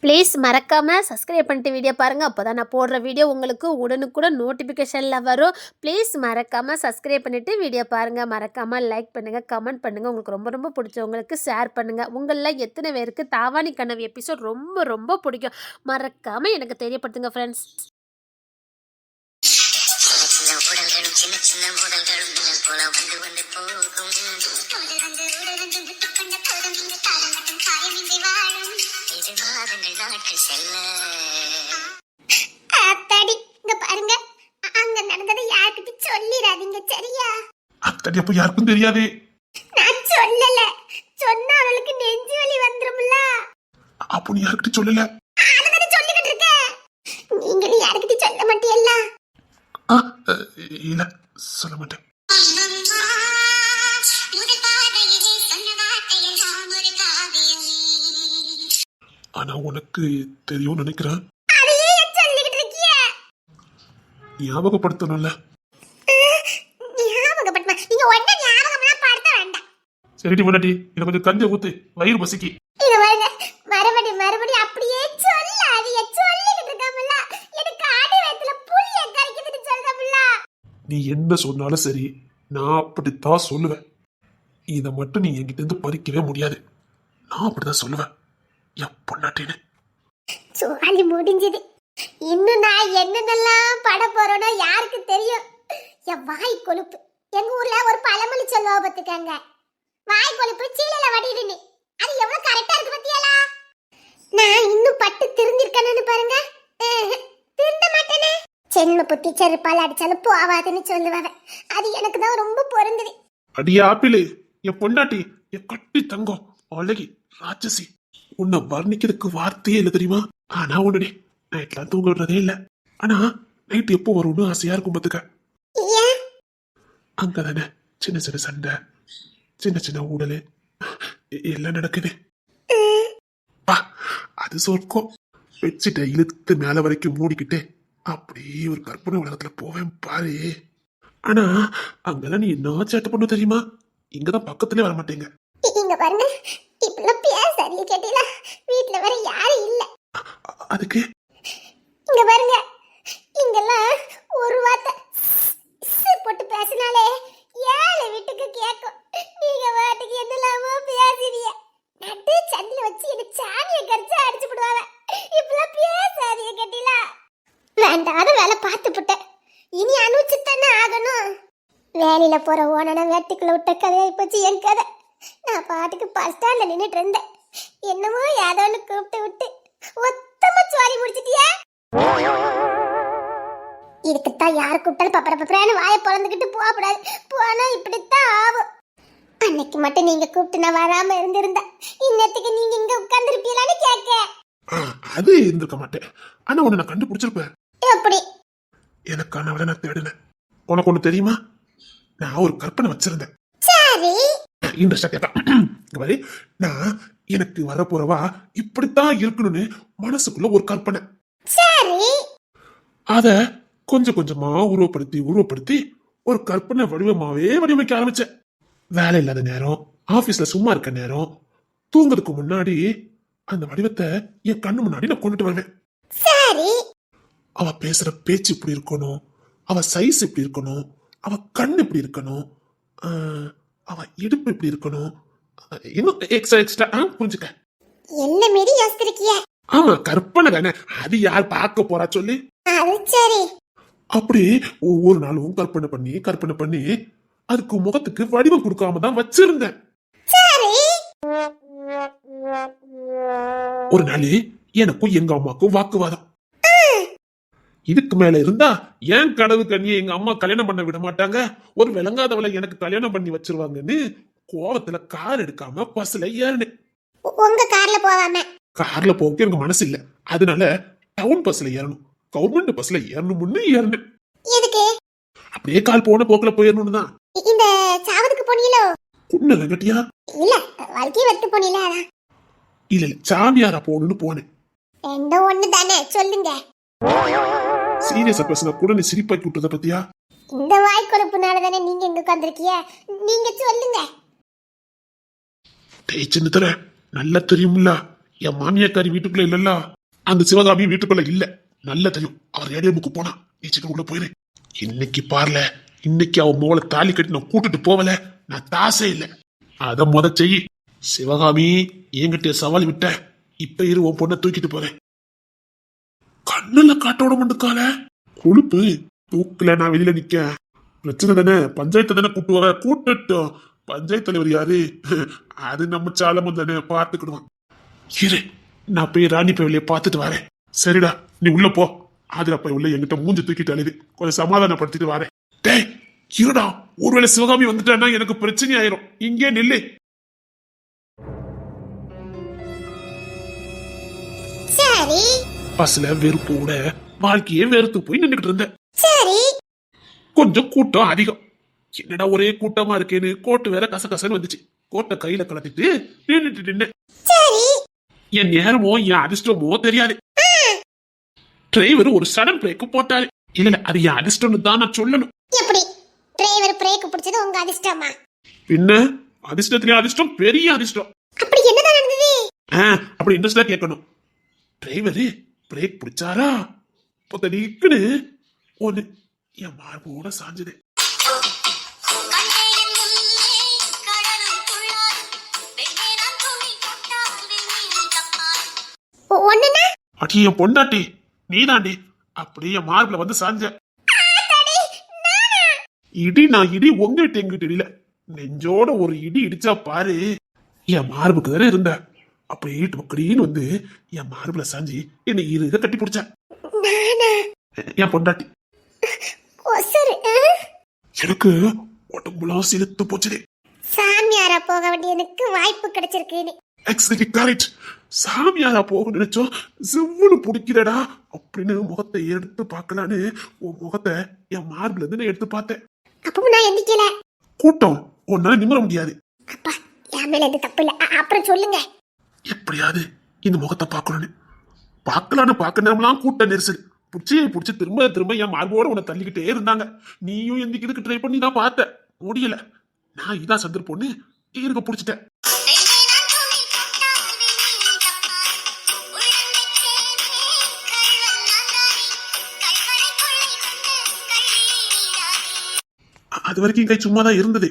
Please மறக்காமல் subscribe பண்ணிட்டு video பாருங்கள். அப்போ தான் நான் போடுற வீடியோ உங்களுக்கு உடனுக்குடன் நோட்டிஃபிகேஷனில் வரும். ப்ளீஸ் மறக்காமல் சப்ஸ்கிரைப் பண்ணிவிட்டு வீடியோ பாருங்கள். மறக்காமல் லைக் பண்ணுங்கள், கமெண்ட் பண்ணுங்கள். உங்களுக்கு ரொம்ப ரொம்ப பிடிச்சவங்களுக்கு ஷேர் பண்ணுங்கள். உங்களில் எத்தனை பேருக்கு தாவாணி கனவு எபிசோட் ரொம்ப ரொம்ப பிடிக்கும் மறக்காமல் எனக்கு தெரியப்படுத்துங்க ஃப்ரெண்ட்ஸ். சின்ன சின்ன முதல்களும் போல வந்து வந்து போகும் அத்தடி அப்ப யாருக்கும் தெரியாதே. நான் சொல்லல, சொன்னா அவளுக்கு நெஞ்சு வலி வந்துரும்ல. அப்போ நீ யார்கிட்ட சொல்லல? அதனால சொல்லிக்கிட்டு இருக்க. நீங்க யார்கிட்ட சொல்ல மாட்டீல்ல? இல்ல, சொல்ல மாட்டேன். ஆனா உனக்கு தெரியும் நினைக்கிறேன். ஞாபகப்படுத்தணும்ல. சரிடி முன்னாடி எனக்கு கொஞ்சம் கஞ்சி ஊத்து, வயிறு பசிக்கு. நீ என்ன சொன்னாலும் சரி, நான் அப்படித்தான் சொல்லுவேன். இதை மட்டும் நீ என்கிட்ட இருந்து பறிக்கவே முடியாது. நான் அப்படிதான் சொல்லுவேன் என் பொண்டாட்டின்னு. சோழி முடிஞ்சது. இன்னும் நான் என்னென்னலாம் பட போறேனோ யாருக்கு தெரியும். என் வாய் கொழுப்பு. எங்க ஊர்ல ஒரு பழமொழி சொல்லுவா பார்த்துக்கங்க. வாய் கொழுப்பு சீலையில வடிடுன்னு. அது எவ்வளவு கரெக்டா இருக்கு பத்தியலா? நான் இன்னும் பட்டு திருந்திருக்கேன்னு பாருங்க. திருந்த மாட்டேனே. சென்ம புத்தி செருப்பால் அடிச்சாலும் போவாதுன்னு சொல்லுவாங்க. அது எனக்கு தான் ரொம்ப பொருந்தது. அடியா ஆப்பிளு, என் பொண்டாட்டி, என் கட்டி தங்கம், அழகி ராட்சசி, உன்னை வர்ணிக்கிறதுக்கு வார்த்தையே இல்லை தெரியுமா? ஆனா ஒண்ணுடி, நைட்லாம் தூங்க விடுறதே இல்ல. ஆனா நைட் எப்போ வரும்னு ஆசையா இருக்கும் பாத்துக்க. அங்கதானே சின்ன சின்ன சண்டை, சின்ன சின்ன ஊடலு எல்லாம் நடக்குது. அது சொர்க்கம். பெட்ஷீட்டை இழுத்து மேல வரைக்கும் மூடிக்கிட்டு அப்படியே ஒரு கற்பனை உலகத்துல போவேன் பாரு. ஆனா அங்கெல்லாம் நீ என்ன சேட்டை பண்ணு தெரியுமா? இங்கதான் பக்கத்துலயே வர மாட்டேங்க. இங்க பாருங்க, இப்பெல்லாம் பேசாதீங்க கேட்டீங்களா? வீட்ல வேற யாரும் இல்ல. அதுக்கு இங்க பாருங்க, இங்கெல்லாம் ஒரு வார்த்தை போட்டு பேசினாலே 7 வீட்டுக்கு கேட்கும். நீங்க வாட்டுக்கு என்னலாமோ பேசுறீங்க. நட்டு சந்தில வச்சு என்ன சாணியை கரிச்சு அடிச்சு விடுவாங்க. இப்பெல்லாம் பேசாதீங்க கேட்டீங்களா? வேண்டாத வேலை பார்த்து புட்டேன். இனி அனுப்பிச்சுத்தானே ஆகணும். வேலையில போற ஓனனை வேட்டுக்குள்ள விட்ட கதையாய் போச்சு என் கதை. நான் பாட்டுக்கு பஸ் ஸ்டாண்ட்ல நின்றுட்டு இருந்தேன். என்னமோ ஏதோ ஒன்று கூப்பிட்டு விட்டு ஒத்தமா சுவாரி முடிச்சிட்டியா? இதுக்குத்தான் யாரு கூப்பிட்டாலும் பப்பர பப்பரான்னு வாயை பிறந்துக்கிட்டு போகக்கூடாது. போனா இப்படித்தான் ஆகும். அன்னைக்கு மட்டும் நீங்க கூப்பிட்டு நான் வராம இருந்திருந்தா இன்னத்துக்கு நீங்க இங்க உட்கார்ந்துருப்பீங்களான்னு கேட்க. அது இருந்திருக்க மாட்டேன். ஆனா உன்னை நான் கண்டுபிடிச்சிருப்பேன். எப்படி? எனக்கானவளை நான் தேடினேன். உனக்கு ஒண்ணு தெரியுமா? நான் ஒரு கற்பனை வச்சிருந்தேன். சரி, இன்ட்ரெஸ்டா கேட்டா பாரு, நான் எனக்கு வரப்போறவா இப்படித்தான் இருக்கணும்னு மனசுக்குள்ள ஒரு கற்பனை. சரி, அத கொஞ்சம் கொஞ்சமா உருவப்படுத்தி ஒரு கற்பனை வடிவமாவே வடிவமைக்க ஆரம்பிச்சேன். வேலை இல்லாத நேரம், ஆபீஸ்ல சும்மா இருக்க நேரம், தூங்குறதுக்கு முன்னாடி அந்த வடிவத்தை என் கண்ணு முன்னாடி நான் கொண்டுட்டு வருவேன். சரி, அவ பேசுற பேச்சு இப்படி இருக்கணும், அவ சைஸ் இப்படி இருக்கணும், அவ கண்ணு இப்படி இருக்கணும், அவ இடுப்பு இப்படி இருக்கணும், இன்னும் எக்ஸ்ட்ரா புரிஞ்சுக்க. என்ன மீறி யோசிச்சிருக்கிய? ஆமா, கற்பனை தானே, அது யார் பார்க்க போறா சொல்லி. அது சரி. அப்படி ஒவ்வொரு நாளும் கற்பனை பண்ணி அதுக்கு முகத்துக்கு வடிவம் கொடுக்காம தான் வச்சிருந்தேன். சரி, ஒரு நாள் எனக்கும் எங்க அம்மாக்கும் வாக்குவாதம். இதுக்கு மேல இருந்தா ஏன் கனவு கண்ணியை எங்க அம்மா கல்யாணம் பண்ண விட மாட்டாங்க, ஒரு விளங்காதவளை எனக்கு கல்யாணம் பண்ணி வச்சிருவாங்கன்னு கோவத்துல கார் எடுக்காம பஸ்ல ஏறினேன். உங்க கார்ல போவாம? கார்ல போக எனக்கு மனசு இல்ல, அதனால டவுன் பஸ்ல ஏறணும், கவர்மெண்ட் பஸ்ல ஏறணும்னு ஏறினேன். எதுக்கு? அப்படியே கால் போன போக்குல போயிடணும்னு தான். இந்த சாவதுக்கு போனீங்களோ? குன்னல கட்டியா? இல்ல, வாழ்க்கை வெத்து போனீங்களா? இல்ல சாமியாரா போகணும்னு போனேன். ரெண்டும் ஒண்ணு தானே, சொல்லுங்க. சீரியஸா பேசினா கூட நீ சிரிப்பாக்கி விட்டத பத்தியா? இந்த வாய் கொழுப்புனால தானே நீங்க இங்க உட்கார்ந்திருக்கீங்க. நீங்க சொல்லுங்க. டேய் சின்னதர, நல்லா தெரியும்ல என் மாமியாக்காரி வீட்டுக்குள்ள இல்லல்ல, அந்த சிவகாமி வீட்டுக்குள்ள இல்ல. நல்ல தெரியும். அவர் ஏடிஎம்முக்கு போனா நீ சீக்கிரம் உள்ள போயிரு. இன்னைக்கு பாருல, இன்னைக்கு அவன் மோளை தாலி கட்டி நான் கூட்டிட்டு போவல, நான் தாசே இல்ல. அத முத செய். சிவகாமி என்கிட்ட சவால் விட்ட, இப்ப இரு உன் பொண்ணை தூக்கிட்டு போறேன். கண்ணுல காட்டோட மண்டுக்கால கொழுப்பு தூக்குல நான் வெளியில நிக்க பிரச்சனை தானே. பஞ்சாயத்து தானே கூட்டுவாங்க, கூட்டட்டும். பஞ்சாயத்து தலைவர் யாரு? அது நம்ம சாலமும் தானே, பார்த்துக்கிடுவான். இரு, நான் போய் ராணி பையலைய பார்த்துட்டு வரேன். சரிடா, நீ உள்ள போ. அதுல போய் உள்ள என்கிட்ட மூஞ்சி தூக்கிட்டு அழுது கொஞ்சம் சமாதானப்படுத்திட்டு வரேன். டேய் இருடா, ஒருவேளை சிவகாமி வந்துட்டான்னா எனக்கு பிரச்சனை ஆயிரும். இங்கே நில்லு. சரி பஸ்ல வெறுப்போட வாழ்க்கையே வெறுத்து போய் நின்னுகிட்டு இருந்தேன். சரி. கொஞ்சம் கூட்டம் அதிகம். என்னடா ஒரே கூட்டமா இருக்கேன்னு கோட்டு வேற கசகசன்னு வந்துச்சு. கோட்டை கையில கலத்திட்டு நின்னுட்டு சரி. என் நேரமோ என் அதிர்ஷ்டமோ தெரியாது. டிரைவர் ஒரு சடன் பிரேக் போட்டாரு. இல்ல அது என் அதிர்ஷ்டம்னு தான் நான் சொல்லணும். எப்படி டிரைவர் பிரேக் பிடிச்சது உங்க அதிர்ஷ்டமா? பின்ன அதிர்ஷ்டத்திலே அதிர்ஷ்டம், பெரிய அதிர்ஷ்டம். அப்படி என்னதான் நடந்தது? அப்படி இன்ட்ரெஸ்டா கேட்கணும். டிரைவர் பிரேக் பிடிச்சாரா, பொத்தடிக்குன்னு ஒண்ணு என் மார்போட சாஞ்சது. ஒண்ணுனா அடி என் பொண்டாட்டி நீதாண்டி. அப்படியே என் மார்பில வந்து சாஞ்ச. இடி நான் இடி உங்ககிட்ட எங்கிட்ட இடியில, நெஞ்சோட ஒரு இடி இடிச்சா பாரு. என் மார்புக்கு தானே இருந்த. அப்படியே டொக்கடின்னு வந்து என் மார்பில சாஞ்சி என்னை இறுக கட்டி பிடிச்ச. என் பொண்டாட்டி எனக்கு உடம்புலாம் சிலுத்து போச்சுது. சாமியாரா போக வேண்டியதுக்கு வாய்ப்பு கிடைச்சிருக்கு. Exactly correct. சாமியாரா போக நினைச்சோம், செவ்வளவு பிடிக்கிறடா அப்படின்னு முகத்தை எடுத்து பார்க்கலான்னு உன் முகத்தை என் மார்பில இருந்து நான் எடுத்து பார்த்தேன். அப்பவும் நான் எந்திக்கல. கூட்டம் உன்னால நிமிர முடியாது. அப்பா என் மேல எந்த தப்பு இல்ல. அப்புறம் சொல்லுங்க. எப்படியாவது இந்த முகத்தை பார்க்கலான்னு பார்க்க நேரம்லாம் கூட்ட நெரிசல் புடிச்சு திரும்ப திரும்ப என் மார்போட உன்னை தள்ளிக்கிட்டே இருந்தாங்க. நீயும் எந்திக்கிறதுக்கு ட்ரை பண்ணி தான் பார்த்த, முடியல. நான் இதான் சந்தர்ப்பம்னு இருக்க புடிச்சிட்டேன். அது வரைக்கும் கை சும்மா தான் இருந்தது.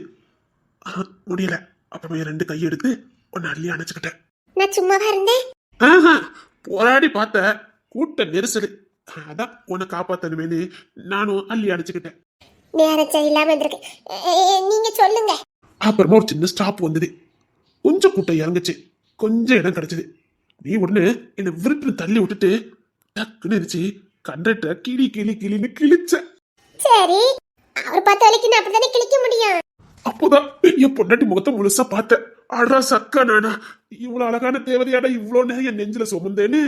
முடியல. அப்புறமே 2 கையை எடுத்து உன்னை அள்ளி அணைச்சுக்கிட்டேன். நான் சும்மாவா இருந்தேன்? போராடி பார்த்த, கூட்ட நெரிசல். அதான் உன்னை காப்பாத்தணுமேனு நானும் அள்ளி அணைச்சுக்கிட்டேன். நேரம் சரியில்லாம இருந்திருக்கு. நீங்க சொல்லுங்க. அப்புறமா ஒரு சின்ன ஸ்டாப் வந்தது. கொஞ்சம் கூட்டம் இறங்குச்சு, கொஞ்சம் இடம் கிடைச்சது. நீ உடனே என்னை விருட்டு தள்ளி விட்டுட்டு டக்குன்னு இருந்துச்சு கண்டக்டர் கிளின்னு கிழிச்ச. சரி, அவர் பார்த்த வரைக்கும் நான் அப்படித்தானே கிழிக்க முடியும். அப்போதான் என் பொண்டாட்டி முகத்தை முழுசா பார்த்தேன். அடா சக்கா நானா, இவ்வளவு அழகான தேவதையாடா இவ்வளவு நேரம் என் நெஞ்சில சுமந்தேன்னு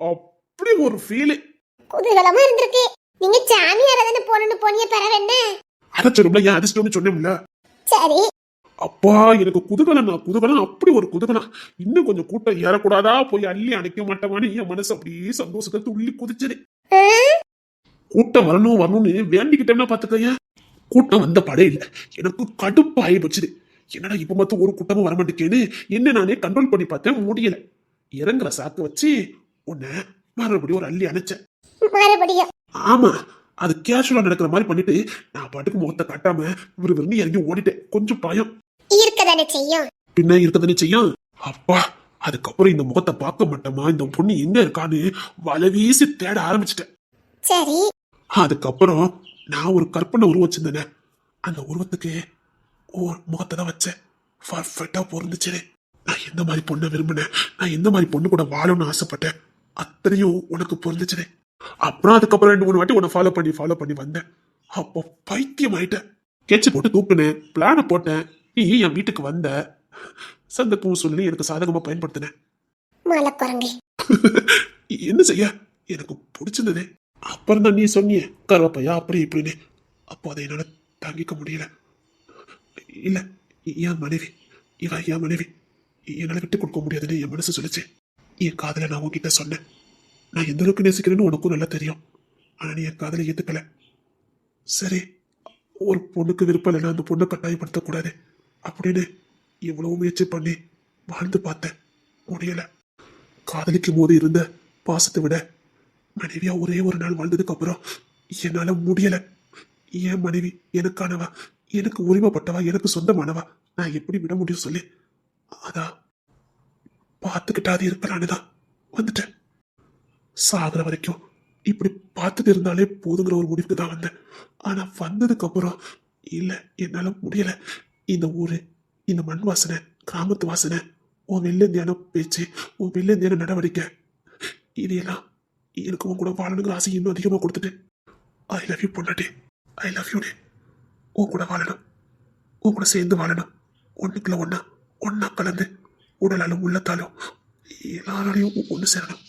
அப்படி ஒரு ஃபீல். குதூகலமா இருந்திருக்கு. நீங்க சாமியாரா தானே போனன்னு போனிய பரவ என்ன? அத சொல்லும்ல, என் அதிர்ஷ்டம்னு சொன்னேன்ல. சரி. அப்பா எனக்கு குதூகலம் அப்படி ஒரு குதூகலம். இன்னும் கொஞ்சம் கூட்டம் ஏறக்கூடாதா, போய் அள்ளி அணைக்க மாட்டோமான்னு என் மனசு அப்படியே சந்தோஷத்தை துள்ளி குதிச்சது. கூட்டம் வரணும்னு வேண்டிக்கிட்டோம்னா பாத்துக்கையா, கூட்டம் வந்த படே இல்ல. எனக்கு கடுப்பு ஆகி போச்சுது. என்னடா இப்ப மட்டும் ஒரு கூட்டமும் வரமாட்டேன்னு என்ன நானே கண்ட்ரோல் பண்ணி பார்த்தேன், முடியல. இறங்குற சாக்கு வச்சு உன்னை மறுபடியும் ஒரு அள்ளி அணைச்சேன். மறுபடியும்? ஆமா, அது கேஷுவலா நடக்கிற மாதிரி பண்ணிட்டு நான் பாட்டுக்கு முகத்தை காட்டாம விறுவிறுன்னு இறங்கி ஓடிட்டேன். கொஞ்சம் பயம் இருக்கதானே செய்யும். பின்ன இருக்கதானே செய்யும். அப்பா, அதுக்கப்புறம் இந்த முகத்தை பார்க்க மாட்டோமா, இந்த பொண்ணு எங்க இருக்கான்னு வலை வீசி தேட ஆரம்பிச்சிட்டேன். சரி. அதுக்கப்புறம் நான் ஒரு கற்பனை உருவம் வச்சிருந்தேனே, அந்த உருவத்துக்கு முகத்தை தான் வச்சேன். பர்ஃபெக்டா பொருந்துச்சு. நான் எந்த மாதிரி பொண்ணை விரும்பினேன், நான் எந்த மாதிரி பொண்ணு கூட வாழணும்னு ஆசைப்பட்டேன், அத்தனையும் உனக்கு பொருந்துச்சு. அப்புறம் அதுக்கப்புறம் 2-3 வாட்டி உன்னை ஃபாலோ பண்ணி வந்தேன். அப்போ பைத்தியம் ஆயிட்டேன். கெச்சு போட்டு தூக்குனேன், பிளான போட்டேன். நீ என் வீட்டுக்கு வந்த, சந்தர்ப்பம் சொல்லி எனக்கு சாதகமா பயன்படுத்தினேன். என்ன செய்ய, எனக்கு பிடிச்சிருந்ததே. அப்புறம் தான் நீ சொன்னிய கருவப்பையா அப்படி இப்படின்னு. அப்போ அதை என்னால தாங்கிக்க முடியல. இல்ல, என் மனைவி, என் மனைவி என்னால விட்டு கொடுக்க முடியாதுன்னு என் மனசு சொல்லிச்சு. என் காதலை நான் உன்கிட்ட சொன்னேன். நான் எந்த அளவுக்கு நேசிக்கிறேன்னு உனக்கும் நல்லா தெரியும். ஆனா நீ என் காதலை ஏத்துக்கல. சரி, ஒரு பொண்ணுக்கு விருப்பம் இல்லைன்னா அந்த பொண்ணை கட்டாயப்படுத்தக்கூடாது அப்படின்னு எவ்வளவு முயற்சி பண்ணி வாழ்ந்து பார்த்தேன், முடியல. காதலிக்கும் போது இருந்த பாசத்தை விட மனைவியா ஒரே ஒரு நாள் வாழ்ந்ததுக்கு அப்புறம் என்னால முடியல. என் மனைவி எனக்கானவா, எனக்கு உரிமைப்பட்டவா, எனக்கு சொந்தமானவா, நான் எப்படி விட முடியும் சொல்லி அதான் பார்த்துக்கிட்டாது இருக்கலான்னு தான் வந்துட்டேன். சாகுற வரைக்கும் இப்படி பார்த்துட்டு இருந்தாலே போதுங்கிற ஒரு முடிவுக்கு தான் வந்தேன். ஆனா வந்ததுக்கு அப்புறம் இல்ல, என்னால முடியல. இந்த ஊரு, இந்த மண் வாசனை, கிராமத்து வாசனை, உன் வெள்ளந்தியான பேச்சு, உன் வெள்ளந்தியான நடவடிக்கை, இதையெல்லாம் எனக்கு உன் கூட வாழணுங்கிற ஆசை இன்னும் அதிகமா கொடுத்துட்டு ஐ லவ் யூ பொண்டாட்டி, ஐ லவ் யூ. உன் கூட வாழணும், உன் கூட சேர்ந்து வாழணும், ஒண்ணுக்குள்ள ஒன்னா ஒன்னா கலந்து உடலாலும் உள்ளத்தாலும் எல்லாரோடையும் ஒண்ணு சேரணும்.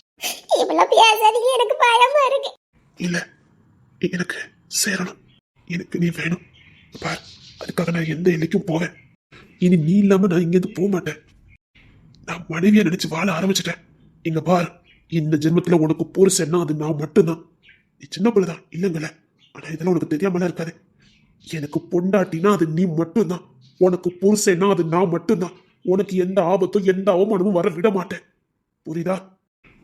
இவ்வளவு பேசாதீங்க, எனக்கு பயமா இருக்கு. இல்ல, எனக்கு சேரணும், எனக்கு நீ வேணும். பார், அதுக்காக நான் எந்த எல்லைக்கும் போவேன். இனி நீ இல்லாம நான் இங்கிருந்து போக மாட்டேன். நான் மனைவியா நினைச்சு வாழ ஆரம்பிச்சிட்டேன். இங்க பார், இந்த ஜென்மத்துல உனக்கு புருஷன்னா அது நான் மட்டும்தான். நீ சின்ன பிள்ளைதான் இல்லைங்கள, ஆனா இதெல்லாம் உனக்கு தெரியாமலாம் இருக்காது. எனக்கு பொண்டாட்டினா அது நீ மட்டும்தான். உனக்கு புருஷன்னா அது நான் மட்டும்தான். உனக்கு எந்த ஆபத்தும் எந்த அவமானமும் வர விட மாட்டேன். புரியுதா?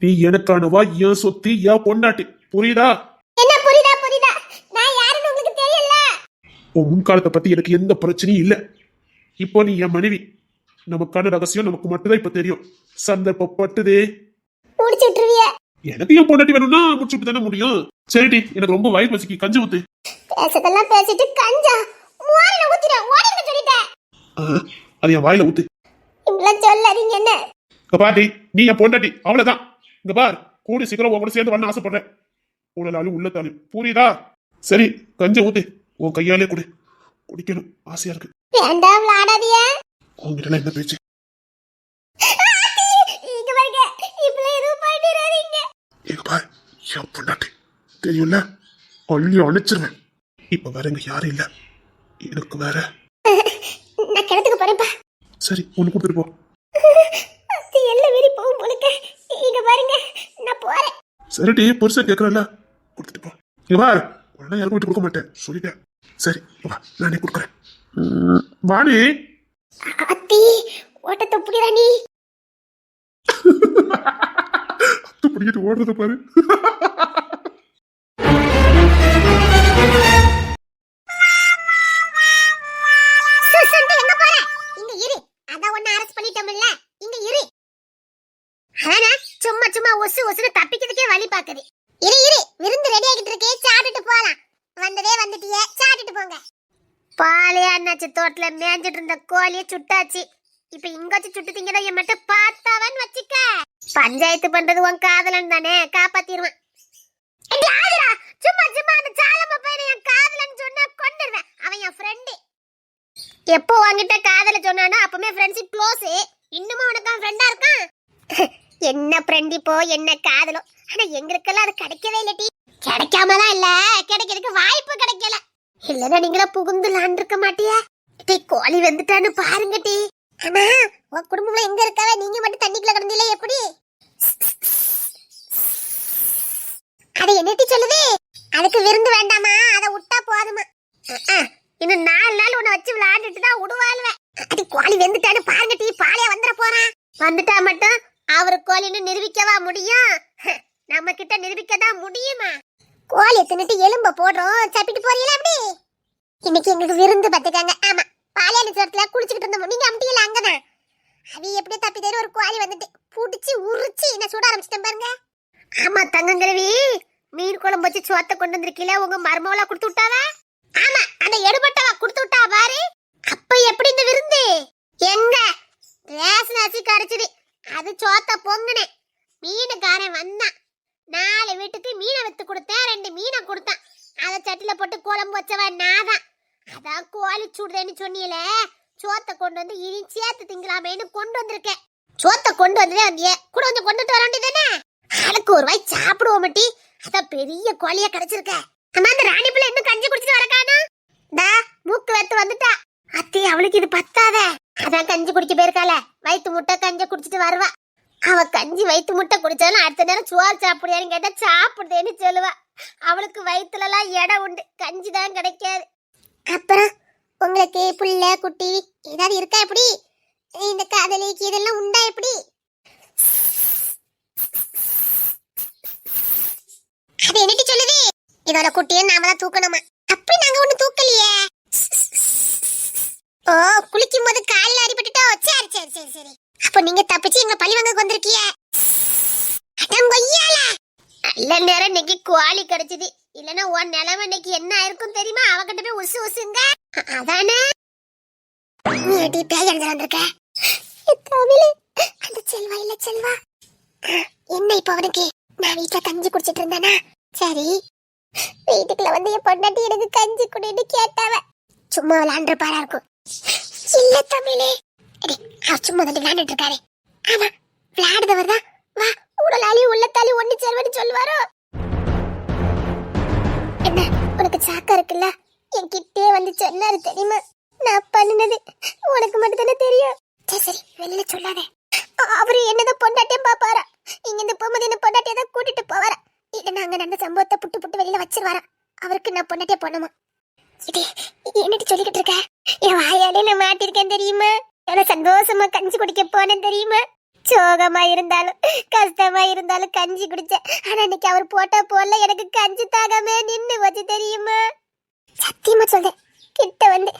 நீ எனக்கானவா, என் சொத்து, என் பொண்டாட்டி. புரியுதா? என்ன புரியுதா? புரியுதா? நான் யாருன்னு உங்களுக்கு தெரியல. உன் முன்காலத்தை பத்தி எனக்கு எந்த பிரச்சனையும் இல்ல. இப்போ நீ என் மனைவி. நமக்கான ரகசியம் நமக்கு மட்டும்தான் இப்ப தெரியும். சந்தர்ப்பப்பட்டதே முடிச்சிட்டுருவிய. எனக்கு என் பொண்டாட்டி வேணும்னா முடிச்சுட்டு தானே முடியும். சரிடி, எனக்கு ரொம்ப வயிறு பசிக்கு, கஞ்சி ஊத்து. பேசதெல்லாம் பேசிட்டு கஞ்சா மோரில ஊத்திட ஓடிங்க சொல்லிட்டேன். அது என் வாயில ஊத்து. இப்படிலாம் சொல்லாதீங்க. என்ன இங்க பாட்டி, நீ என் பொண்டாட்டி, அவ்வளவுதான். இங்க பார், கூடி சீக்கிரம் உன் கூட சேர்ந்து வரணும் ஆசைப்படுறேன். உடலாலும் உள்ளத்தாலும். புரியுதா? சரி, கஞ்ச ஊத்து. உன் கையாலே குடி, குடிக்கணும், ஆசையா இருக்கு. வேண்டாம், விளையாடாதீங்க. உங்ககிட்ட என்ன பேச்சு? இங்க பாருங்க, இப்படி எதுவும் பண்ணிடாதீங்க. இங்க பார், என் பொண்டாட்டி தெரியும்ல, அள்ளி அணைச்சிருவேன். இப்ப வேற இங்க யாரும் இல்ல, எனக்கு வேற. நான் கிணத்துக்கு போறேன்ப்பா. சரி, ஒண்ணு கொடுத்துட்டு போ. அது எல்லாம் வெறி போகும் போலுக்க. இங்க பாருங்க, நான் போறேன். சரிடி, பெருசா கேக்குறல, கொடுத்துட்டு போ. இங்க பார், உடனே யாருக்கும் விட்டு கொடுக்க மாட்டேன் சொல்லிட்டேன். சரி வா, நானே கொடுக்குறேன். வாடி. அத்தி ஓட்டத்தை புடிடா நீ. அத்து பிடிக்கிட்டு ஓடுறத பாரு. சுசந்து எங்க போற? இங்க இரு. அதான் உன்னை அரெஸ்ட் பண்ணிட்டோம்ல, இங்க இரு. ஆனா சும்மா சும்மா ஒசுன்னு தப்பிக்கிறதுக்கே வழி பாக்குது. இரு இரு, விருந்து ரெடி ஆகிட்டு இருக்கே, சாப்பிட்டுட்டு போலாம். வந்ததே வந்துட்டியே, சாப்பிட்டுட்டு போங்க. பாலையா அண்ணாச்சி தோட்டல மேஞ்சிட்டு இருந்த கோழிய சுட்டாச்சு. இப்ப இங்க வச்சு சுட்டு திங்கதான் என் மட்டும் பார்த்தாவன்னு வச்சுக்க. பஞ்சாயத்து பண்றது உன் காதலன் தானே, காப்பாத்திடுவான். சும்மா சும்மா அந்த சாலம்ப பையனை என் காதலன்னு சொன்னா கொண்டுருவேன். அவன் என் ஃப்ரெண்டு. எப்போ வாங்கிட்ட காதல சொன்னானோ அப்பமே ஃப்ரெண்ட்ஷிப் க்ளோஸ். இன்னுமா உனக்கு அவன் ஃப்ரெண்டா இருக்கான்? என்ன ஃப்ரெண்ட் இப்போ, என்ன காதலோ. ஆனா எங்களுக்கெல்லாம் அது கிடைக்கவே இல்ல. டீ கிடைக்காமலாம் இல்ல, கிடைக்கிறதுக்கு வாய்ப்பு கிடைக்கல. இல்லன்னா நீங்களா புகுந்து லாண்டிருக்க மாட்டியா? டீ கோழி வந்துட்டான்னு பாருங்க டீ. ஆனா உன் குடும்பம்ல எங்க இருக்காவ, நீங்க மட்டும் தண்ணிக்குள்ள கிடந்தீல எப்படி? அது என்ன டீ சொல்லுது? அதுக்கு விருந்து வேண்டாமா, அதை விட்டா போதுமா. இன்னும் 4 நாள் உன்னை வச்சு விளையாண்டுட்டு தான் விடுவாளுவேன். அது கோழி வெந்துட்டான்னு பாருங்க டீ. பாலையா வந்துட போறான். வந்துட்டா மட்டும் அவரு கோழின்னு நிரூபிக்கவா முடியும்? நம்ம கிட்ட நிரூபிக்கதான் முடியுமா? கோழி தின்னுட்டு எலும்ப போடுறோம், சப்பிட்டு போறீங்களா அப்படி? இன்னைக்கு எங்களுக்கு விருந்து பத்துக்காங்க. ஆமா, பாலையான சோரத்துல குளிச்சுக்கிட்டு இருந்தோம், நீங்க அம்டியில அங்கதான். அது எப்படி தப்பி தேடி ஒரு கோழி வந்துட்டு புடிச்சு உரிச்சு என்ன சுட ஆரம்பிச்சிட்டேன் பாருங்க. ஆமா தங்கங்கிழவி, மீன் குழம்பு வச்சு சோத்த கொண்டு வந்திருக்கீல, உங்க மருமவளா கொடுத்து விட்டாவா? ஆமா, அந்த எடுபட்டவா கொடுத்து விட்டா பாரு. அப்ப எப்படி இந்த விருந்து? எங்க ரேஷன் அரிசி கிடைச்சது, அது சோத்த பொங்குனேன். மீனுக்காரன் வந்தான், 4 வீட்டுக்கு மீனை வித்து கொடுத்தேன். 2 மீனை கொடுத்தான். அதை சட்டில போட்டு குழம்பு வச்சவன் நாதான். அதான் கோழி சுடுதேன்னு சொன்னீல, சோத்த கொண்டு வந்து இனி சேர்த்து திங்கலாமேன்னு கொண்டு வந்திருக்கேன். சோத்த கொண்டு வந்ததே வந்தியே, கூட கொஞ்சம் கொண்டுட்டு வர வேண்டியதானே? ஆளுக்கு ஒரு வாய் சாப்பிடுவோம் மட்டி. அதான் பெரிய கோழியா கிடைச்சிருக்க. ஆமா, அந்த ராணி பிள்ளை இன்னும் கஞ்சி குடிச்சிட்டு வரக்கானா? டா மூக்கு வெத்து வந்துட்டா. அத்தி அவளுக்கு இது பத்தாத, அதான் கஞ்சி குடிக்க போயிருக்கால. வயிற்று முட்டை கஞ்சி குடிச்சிட்டு வருவா. அவ கஞ்சி வயிற்று முட்டை குடிச்சாலும் அடுத்த நேரம் சோறு சாப்பிடுறியான்னு கேட்டா சாப்பிடுதேன்னு சொல்லுவா. அவளுக்கு வயிற்றுல எல்லாம் இடம் உண்டு, கஞ்சி தான் கிடைக்காது. அப்புறம் உங்களுக்கு புள்ள குட்டி ஏதாவது இருக்கா? எப்படி இந்த காதலிக்கு இதெல்லாம் உண்டா? எப்படி அது என்னடி சொல்லுது? இதோட குட்டியை நாம தான் தூக்கணுமா? அப்படி நாங்க ஒண்ணு தூக்கலையே. ஓ, குளிக்கும் போது காலில் அடிபட்டுட்டோ? சரி சரி சரி சரி. அப்ப நீங்க தப்பிச்சு எங்க பழி வாங்க வந்திருக்கீங்க. அடங்கொய்யால நல்ல நேரம் இன்னைக்கு குவாலி கிடைச்சது. இல்லனா உன் நிலைமை இன்னைக்கு என்ன ஆயிருக்கும் தெரியுமா? அவகிட்ட போய் உசு உசுங்க. அதானே நீ அடி பேய் வந்திருக்க. தமிழே, அந்த செல்வா இல்ல செல்வா என்ன இப்ப அவனுக்கு? நான் வீட்டுல கஞ்சி குடிச்சிட்டு இருந்தேனா? சரி, வீட்டுக்குள்ள வந்து என் பொண்டாட்டி எனக்கு கஞ்சி குடின்னு கேட்டாவ. சும்மா விளையாண்டு பாரா இருக்கும். இல்ல தமிழே, சும்மா வந்து விளையாண்டுட்டு இருக்காரு. ஆமா, விளையாடுறவர் தான். வா, உடலாளி உள்ளத்தாளி ஒண்ணு சேர்வன்னு சொல்லுவாரோ. என்ன உனக்கு சாக்கா இருக்குல்ல? என்கிட்டே வந்து சொன்னாரு தெரியுமா? நான் பண்ணினது உனக்கு மட்டும் தானே தெரியும். சரி சரி, வெளியில சொல்லாத. அவரு என்னதான் பொண்டாட்டியும் பாப்பாரா? இங்க இந்த பொம்மதி என்ன பொண்டாட்டியை தான் கூட்டிட்டு போவாரா? இல்ல நாங்க நடந்த சம்பவத்தை புட்டு புட்டு வெளியில வச்சிருவாரா? அவருக்கு நான் பொண்டாட்டியா போனோமா? இது என்னட்டு சொல்லிக்கிட்டு இருக்க? என் வாயாலே நான் மாட்டிருக்கேன் தெரியுமா? எவ்வளவு சந்தோஷமா கஞ்சி குடிக்க போனேன் தெரியுமா? சோகமா இருந்தாலும் கஷ்டமா இருந்தாலும் கஞ்சி குடிச்சேன். ஆனா இன்னைக்கு அவர் போட்டா போல எனக்கு கஞ்சி தாகமே நின்னு வச்சு தெரியுமா? சத்தியமா சொல்றேன். கிட்ட வந்து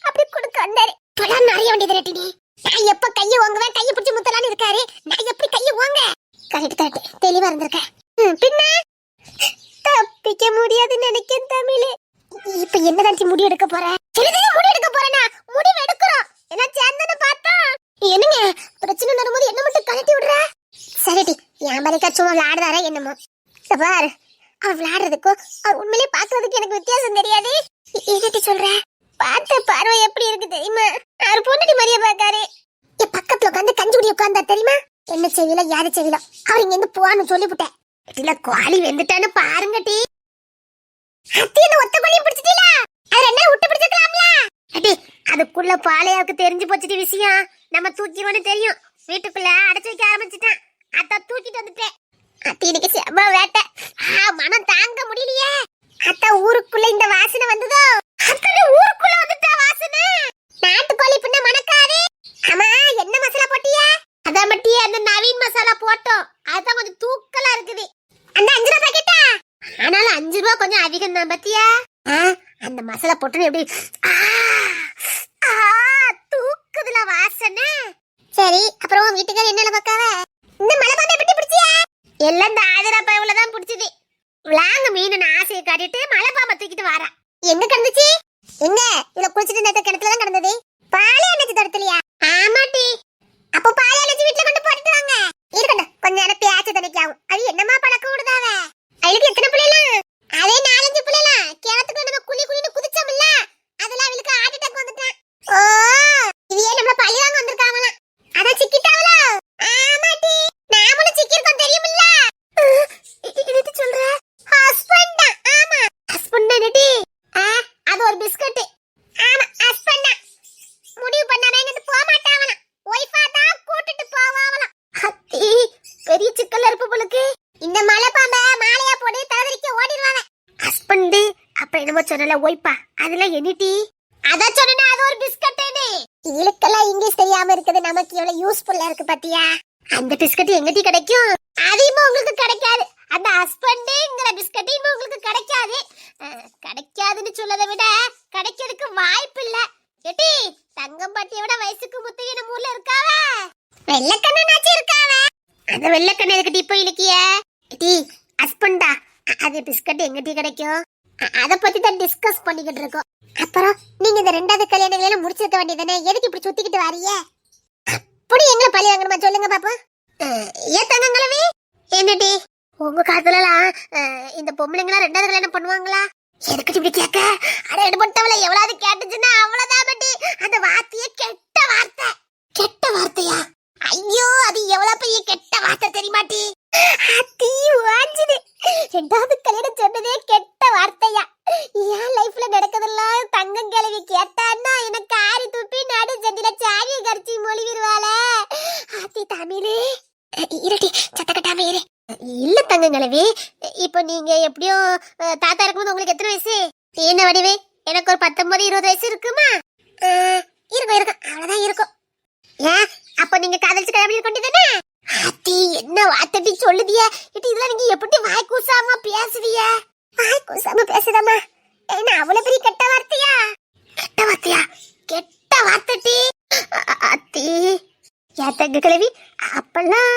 அப்படி கொடுக்க வந்தாரு. தொடாம நிறைய வேண்டியது ரெட்டி. நீ நான் எப்ப கைய வாங்குவேன், கைய பிடிச்சி முத்தலான்னு இருக்காரு. நான் எப்படி கைய வாங்க? கரெக்ட் கரெக்ட், தெளிவா இருந்திருக்க. பின்ன தப்பிக்க முடியாதுன்னு நினைக்கிறேன் தமிழ். இப்ப என்னதான் முடி எடுக்க போற? முடி எடுக்க போறேனா? முடிவு எடுக்கிறோம். என்ன சேர்ந்தன்னு பார்த்தா என்னங்க பிரச்சனை வரும்போது என்ன மட்டும் கழட்டி விடுற? சரிடி, என் மலைக்கா சும்மா விளையாடுறாரா என்னமோ. பாரு, அவர் விளையாடுறதுக்கும் அவர் உண்மையிலே பாக்குறதுக்கு எனக்கு வித்தியாசம் தெரியாது. என்னடி சொல்ற? பார்த்த பார்வை எப்படி இருக்கு தெரியுமா? அவர் பொண்ணுடி மாதிரியே பாக்காரு. என் பக்கத்துல உட்காந்து கஞ்சி குடி உட்கார்ந்தா தெரியுமா? என்ன செய்யல யாரு செய்யல அவர் இங்க இருந்து போவான்னு சொல்லிவிட்டேன். இல்ல குவாலி வெந்துட்டான்னு பாருங்க டி. அத்தின்னு ஒத்த கோழியை பிடிச்சிட்டீங்களா? அது என்ன விட்டு பிடிச்சிக்கலாம்ல? அடி, அதுக்குள்ள பாளையாவுக்கு தெரிஞ்சு போச்சுடி விஷயம். நம்ம தூக்கிடுவோன்னு தெரியும். வீட்டுக்குள்ள அடைச்சு வைக்க ஆரம்பிச்சுட்டேன். அத்தா தூக்கிட்டு வந்துட்டேன். அத்தி இன்னைக்கு செம்ம வேட்டை. மனம் தாங்க முடியலையே. அத்தா ஊருக்குள்ள இந்த வாசனை வந்ததோ? அத்தா ஊருக்குள்ள வந்துட்டா வாசனை. நாட்டுக்கோழி பின்ன மணக்காதே. ஆமா, என்ன மசாலா போட்டியா? அதான் மட்டியே அந்த நவீன் மசாலா போட்டோம். அதான் கொஞ்சம் தூக்கலா இருக்குது. அந்த 5 ரூபாய் பாக்கெட்டா? ஆனாலும் 5 ரூபாய் கொஞ்சம் அதிகம் தான் பத்தியா? அந்த மசாலா போட்டு எப்படி தூக்குதுல வாசனை. சரி, அப்புறம் வீட்டுக்கார என்ன பாக்காவ? இந்த மலை பாம்பை எப்படி பிடிச்சியா? எல்லாம் இந்த ஆதிரா பயவுல தான் பிடிச்சது. விளாங்க மீன் ஆசையை காட்டிட்டு மலை பாம்பை தூக்கிட்டு வாரா. எங்க கிடந்துச்சு? எங்க இதுல குளிச்சுட்டு நேற்று கிணத்துல தான் கிடந்தது. பாலே அணைச்சு தடுத்துலையா? ஆமாட்டி. அப்போ பாலே அணைச்சு வீட்டுல கொண்டு போட்டுட்டு வாங்க. இருக்கட்டும், கொஞ்ச நேரம் பேச்சு தனிக்காகும். அது என்னமா பழக்கம் விடுதாவ? அவளுக்கு எத்தனை பிள்ளைலாம்? அதே 4-5 பிள்ளைலாம். கிணத்துக்குள்ள நம்ம குழி குழின்னு குதிச்சோம்ல, அதெல்லாம் அவளுக்கு ஹார்ட் அட்டாக் வந்துட்டான். ஓ, இது ஏன் நம்மள பழி வாங்க வந்திருக்காங்களாம். அதான் சிக்கிட்டாவளா? ஆமாட்டி, நாமளும் சிக்கிருக்கோம் தெரியுமில்ல. என்னடி சொல்ற? ஹஸ்பண்ட் தான். ஆமா, ஹஸ்பண்ட் என்னடி? அது ஒரு பிஸ்கட். ஆமா, ஹஸ்பண்ட் தான். முடிவு பண்ணாம எங்க போக மாட்டாவலாம். ஒய்ஃபா தான் கூட்டிட்டு போவாவலாம். அத்தி, பெரிய சிக்கல்ல இருப்பு போலுக்கு. இந்த மலை பாம்ப மாலையா போட்டு தவறிக்க ஓடிடுவாங்க. ஹஸ்பண்ட் அப்ப என்னமோ சொன்னல ஒய்ஃபா, அதெல்லாம் என்னடி? அதான் சொன்னா அது ஒரு பிஸ்கட்னு. இழுக்கெல்லாம் இங்கிலீஷ் தெரியாம இருக்குது. நமக்கு எவ்வளவு யூஸ்ஃபுல்லா இருக்கு பாத்தியா? அந்த பிஸ்கட் எங்கடி கிடைக்கும்? அதையும் உங்களுக்கு கிடைக்காது. அந்த ஹஸ்பண்ட்ங்கிற பிஸ்கட் உங்களுக்கு கிடைக்காது. கிடைக்காதுன்னு சொல்லதை விட கிடைக்கிறதுக்கு வாய்ப்பு இல்ல. ஏட்டி, தங்கம் பாட்டியை விட வயசுக்கு முத்தைய நம்ம ஊர்ல இருக்காவ. வெள்ளக்கண்ணனாச்சு இருக்காவ. அந்த வெள்ளக்கண்ண எதுக்கு இப்ப இழுக்கிய? ஏட்டி, ஹஸ்பண்டா அது பிஸ்கட் எங்கடி கிடைக்கும்? அத பத்தி தான் டிஸ்கஸ் பண்ணிக்கிட்டு இருக்கோம். அப்புறம் நீங்க இந்த 2வது கல்யாணங்களை முடிச்சிருக்க வேண்டியதானே? எதுக்கு இப்படி சுத்திக்கிட்டு வாரிய? அப்படி எங்களை பழி வாங்கணுமா சொல்லுங்க பாப்பா. ஏன் தங்கங்களவே என்னடி உங்க காலத்துலலாம் இந்த பொம்பளைங்களா 2வது கல்யாணம் பண்ணுவாங்களா? எதுக்கு இப்படி கேட்க? அட எடுபட்டவள எவ்வளவு கேட்டுச்சுன்னா அவ்வளவுதான் பட்டி. அந்த வார்த்தையே கெட்ட வார்த்தை. கெட்ட வார்த்தையா? ஐயோ, அது எவ்வளவு பெரிய கெட்ட வார்த்தை தெரியுமாட்டி? அத்தி வாஞ்சுது. 2வது கல்யாணம் சொன்னதே கெட்ட வார்த்தையா? என் லைஃப்ல நடக்கதெல்லாம் தங்கம் கிழவி கேட்டான்னா எனக்கு ஆரி துப்பி நடு ஜண்டில சாவியை கரிச்சி மொழிவிடுவாள. அத்தி தமிழே இருட்டி சத்த கட்டாம இரு. இல்ல தங்கம் கிழவி, இப்போ நீங்க எப்படியோ தாத்தா இருக்கும்போது உங்களுக்கு எத்தனை வயசு? என்ன வடிவே, எனக்கு ஒரு 19-20 வயசு இருக்குமா? இருக்கும் இருக்கும், அவ்வளவுதான் இருக்கும். ஏன் அப்ப நீங்க காதலிச்சு கிளம்பி கொண்டு தானே? அத்தி என்ன வார்த்தை சொல்லுதியா? இதெல்லாம் நீங்க எப்படி வாய் கூசாம பேசுறியா? வாய் கூசாம பேசுதாமா? என்ன அவ்வளவு பெரிய கெட்ட வார்த்தையா? கெட்ட வார்த்தையா? கெட்ட வார்த்தை அத்தி. ஏத்தங்க கிழவி, அப்பெல்லாம்